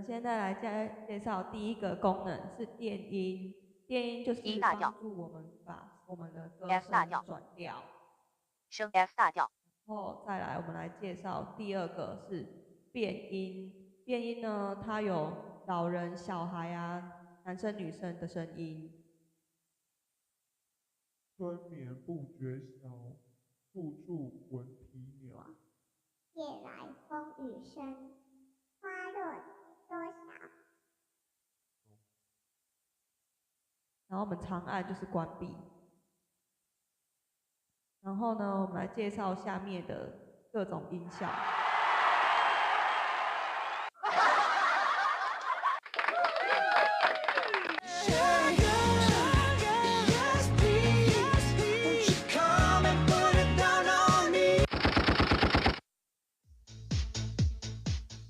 现在来介绍第一个功能是电音，电音就是帮助我们把我们的歌声转调，升 F 大调。然后再来我们来介绍第二个是变音，变音呢它有老人、小孩啊、男生、女生的声音。春眠不觉晓，处处闻啼鸟。夜来风雨声，花落知多少。然后我们长按就是关闭。然后呢，我们来介绍下面的各种音效。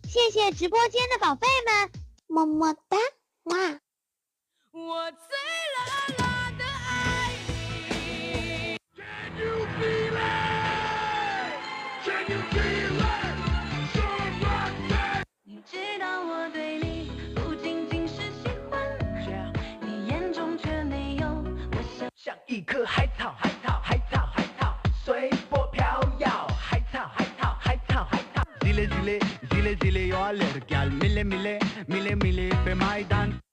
谢谢直播间的宝贝们，么么哒，哇！我最辣辣的爱你。Can you feel it? Can you feel it? So rock 你知道我对你不仅仅是喜欢，你眼中却没有我像一颗海草，海草，海草，海草，随波飘摇，海草，海草，海草，海草。Zile, zile, zile, zile, you're a little gal. Mille, mille, mille, mille, pe Maidan.